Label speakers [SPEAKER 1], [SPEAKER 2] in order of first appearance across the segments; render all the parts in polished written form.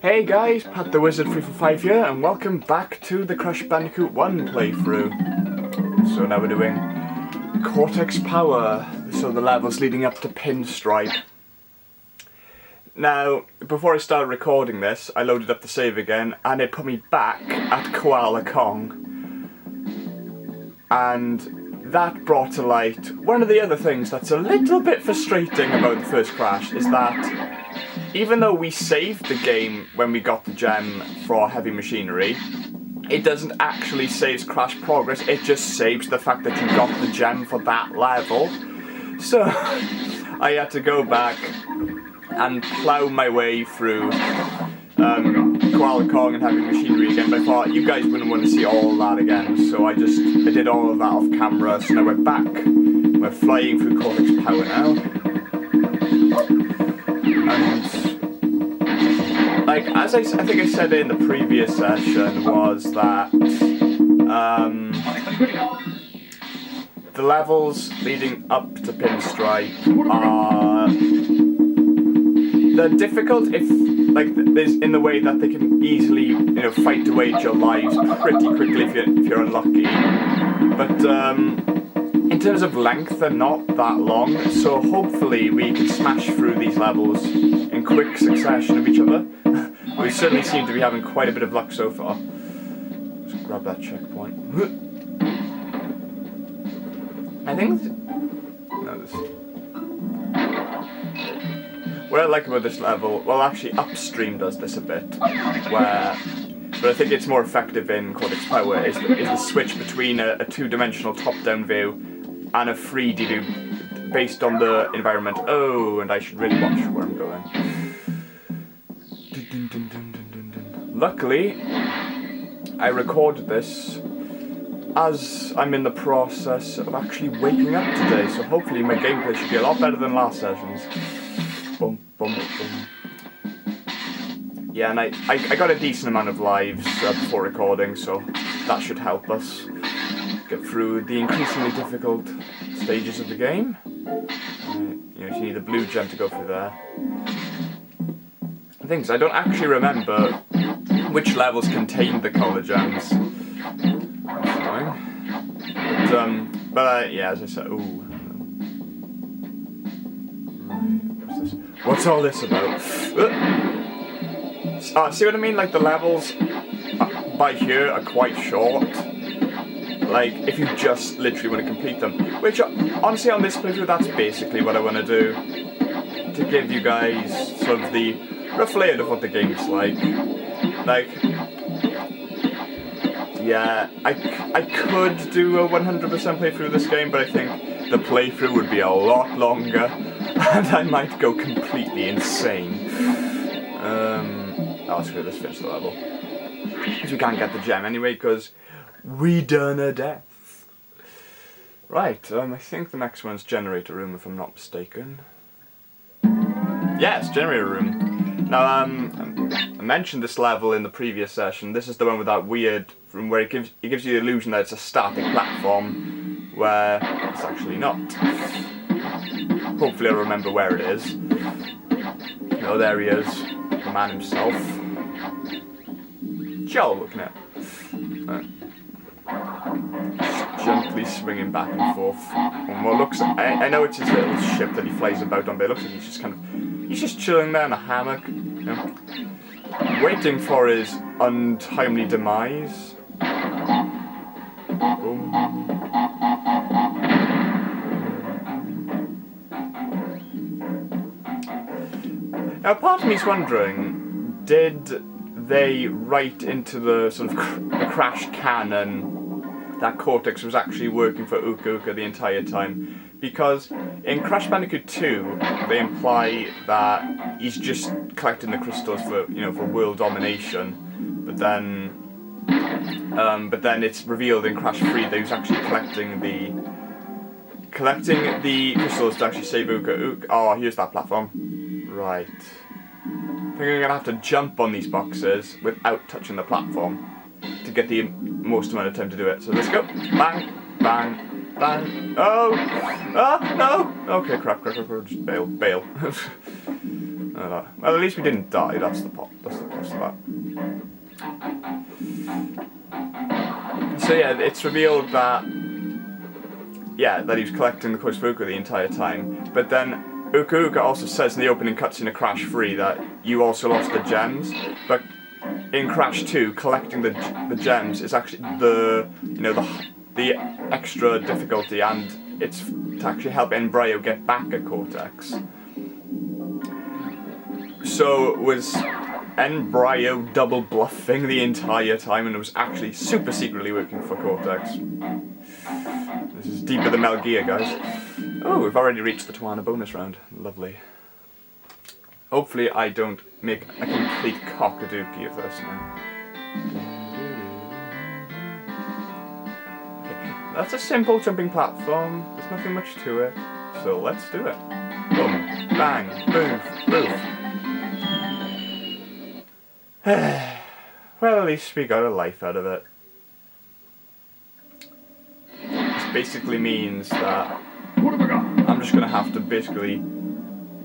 [SPEAKER 1] Hey guys, Pat the Wizard 345 here, and welcome back to the Crash Bandicoot 1 playthrough. So now we're doing Cortex Power, so the levels leading up to Pinstripe. Now, before I started recording this, I loaded up the save again, and it put me back at Koala Kong. And that brought to light one of the other things that's a little bit frustrating about the first Crash, is that even though we saved the game when we got the gem for heavy machinery, it doesn't actually save Crash progress, it just saves the fact that you got the gem for that level. So I had to go back and plough my way through Koala Kong and heavy machinery again, but I thought you guys wouldn't want to see all that again, so I did all of that off camera. So now we're back, we're flying through Cortex Power now. And, like, as I think I said in the previous session, was that the levels leading up to Pinstripe are they're difficult if, like, there's in the way that they can easily, fight to wage your lives pretty quickly if you're unlucky. But in terms of length, they're not that long, so hopefully we can smash through these levels in quick succession of each other. We certainly seem to be having quite a bit of luck so far. Let's grab that checkpoint. I think what I like about this level, well, actually Upstream does this a bit, but I think it's more effective in Cortex Power, is the switch between a two-dimensional top-down view and a 3D view based on the environment. Oh, and I should really watch where I'm going. Luckily, I recorded this as I'm in the process of actually waking up today, so hopefully my gameplay should be a lot better than last session's. Boom, boom, boom. Yeah, and I got a decent amount of lives before recording, so that should help us get through the increasingly difficult stages of the game. You need a blue gem to go through there. The thing is, I don't actually remember which levels contained the colour gems. That's annoying. But yeah, as I said, ooh. What's all this about? See what I mean? Like, the levels by here are quite short. Like, if you just literally want to complete them. Which, honestly, on this playthrough, that's basically what I want to do. To give you guys sort of the rough layout of what the game's like. Like, yeah, I could do a 100% playthrough of this game, but I think the playthrough would be a lot longer. And I might go completely insane. Oh, screw this, finish the level. Because we can't get the gem anyway, because we done a death. Right, I think the next one's Generator Room, if I'm not mistaken. Yes, Generator Room. Now, I mentioned this level in the previous session. This is the one with that weird room where it gives you the illusion that it's a static platform, where it's actually not. Hopefully I'll remember where it is. Oh, there he is. The man himself. Joel looking at. Just gently swinging back and forth. On what looks like, I know it's his little ship that he flies about on, but it looks like he's just chilling there in a hammock. Waiting for his untimely demise. Now, part of me's wondering, did they write into the sort of the Crash canon that Cortex was actually working for Uka Uka the entire time? Because in Crash Bandicoot 2, they imply that he's just collecting the crystals for for world domination, but then it's revealed in Crash 3 that he was actually collecting the crystals to actually save Uka Uka. Oh, here's that platform. Right. I think I'm gonna have to jump on these boxes without touching the platform to get the most amount of time to do it. So let's go. Bang, bang, bang. Oh! Ah, no! Okay, crap, just bail. Well, at least we didn't die. That's the plus of that. So yeah, it's revealed that that he was collecting the coins for Uka the entire time. But then Uka also says in the opening cutscene of Crash 3 that you also lost the gems. But in Crash 2, collecting the gems is actually the extra difficulty, and it's to actually help Embryo get back at Cortex. So was Embryo double bluffing the entire time, and it was actually super secretly working for Cortex. This is deeper than Metal Gear, guys. Oh, we've already reached the Tawana bonus round. Lovely. Hopefully I don't make a complete cockadookie of this now. Okay, that's a simple jumping platform. There's nothing much to it. So let's do it. Boom, bang, boof, boof. Well, at least we got a life out of it. This basically means that I'm just going to have to basically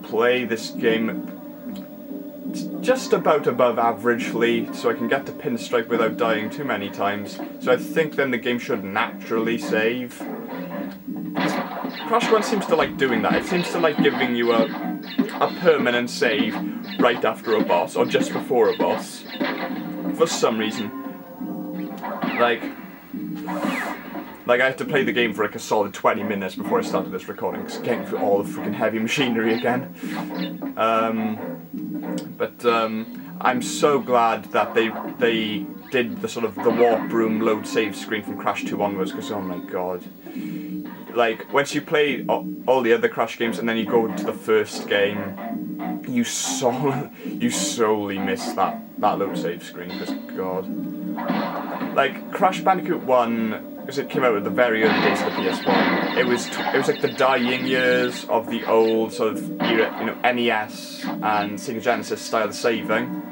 [SPEAKER 1] play this game just about above averagely so I can get to Pinstripe without dying too many times. So I think then the game should naturally save. Crash 1 seems to like doing that. It seems to like giving you a permanent save right after a boss or just before a boss. For some reason. Like I had to play the game for like a solid 20 minutes before I started this recording, because getting through all the freaking heavy machinery again. But I'm so glad that they did the sort of the warp room load save screen from Crash 2 onwards, because oh my god. Like, once you play all the other Crash games and then you go to the first game, you solely miss that load save screen, because god. Like, Crash Bandicoot 1, because it came out at the very early days of the PS1, it was like the dying years of the old sort of era, NES and Sega Genesis style saving,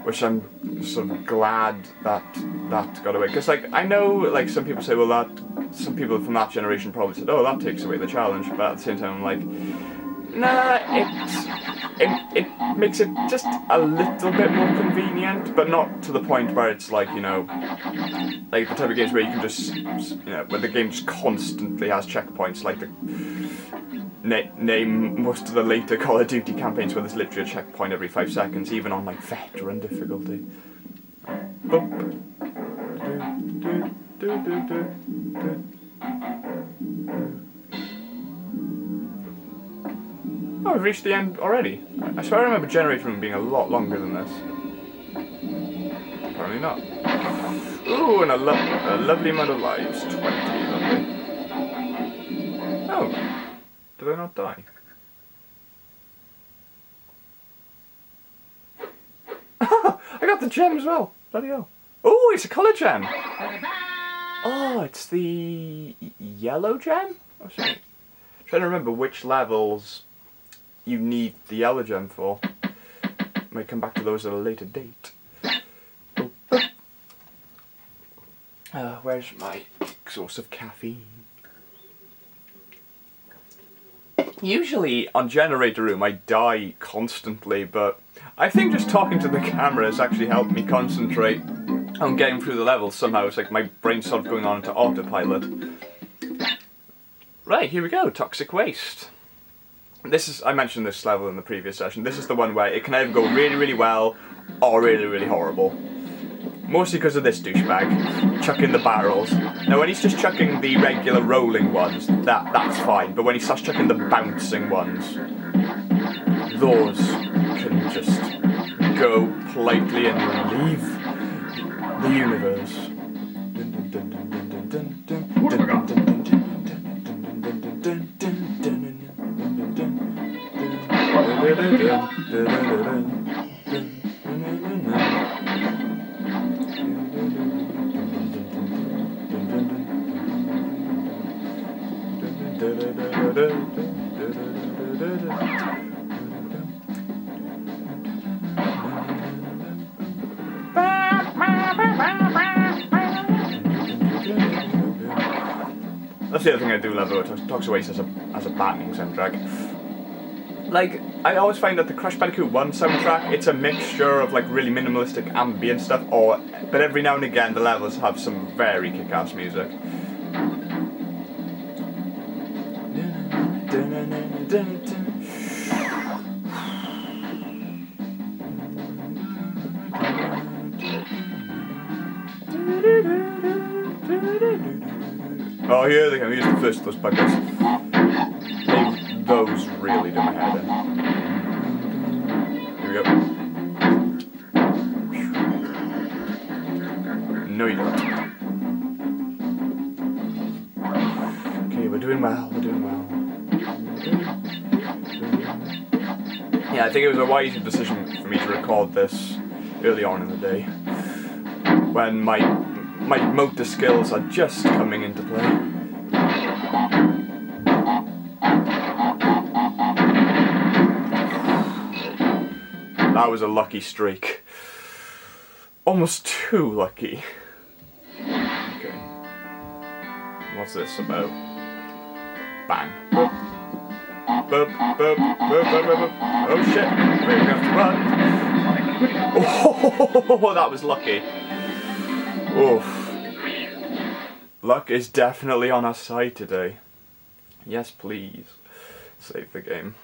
[SPEAKER 1] which I'm sort of glad that got away. Because like I know like some people say, well, some people from that generation probably said, oh, that takes away the challenge, but at the same time I'm like, nah, it makes it just a little bit more convenient, but not to the point where it's like, like the type of games where you can just, where the game just constantly has checkpoints, like the name most of the later Call of Duty campaigns where there's literally a checkpoint every 5 seconds, even on like veteran difficulty. Boop. Oh, we've reached the end already. I swear I remember Generator Room being a lot longer than this. Apparently not. Ooh, and a lovely amount of lives. 20, lovely. Oh, did I not die? I got the gem as well. Bloody hell. Oh, it's a colour gem. Oh, it's the yellow gem? Oh, sorry. I'm trying to remember which levels you need the yellow gem for. Might come back to those at a later date. Where's my source of caffeine? Usually on Generator Room I die constantly, but I think just talking to the camera has actually helped me concentrate on getting through the levels somehow. It's like my brain's sort of going on into autopilot. Right, here we go, Toxic Waste. I mentioned this level in the previous session. This is the one where it can either go really, really well or really, really horrible. Mostly because of this douchebag chucking the barrels. Now when he's just chucking the regular rolling ones, that's fine. But when he starts chucking the bouncing ones, those can just go politely and leave the universe. That's the other thing I do love about Toxic Waste as a battening soundtrack. like, I always find that the Crash Bandicoot 1 soundtrack, it's a mixture of like really minimalistic ambient stuff, but every now and again the levels have some very kick-ass music. Oh, here they come. Here's the first of those buggers. Those really do my head in. Here we go. No, you don't. Okay, we're doing well. We're doing well. Yeah, I think it was a wise decision for me to record this early on in the day, when my motor skills are just coming into play. That was a lucky streak. Almost too lucky. Okay. What's this about? Bang. Boop. Boop, boop, boop, boop, boop, boop. Oh shit. Wait, we have to run. Oh, that was lucky. Oof. Luck is definitely on our side today. Yes, please. Save the game.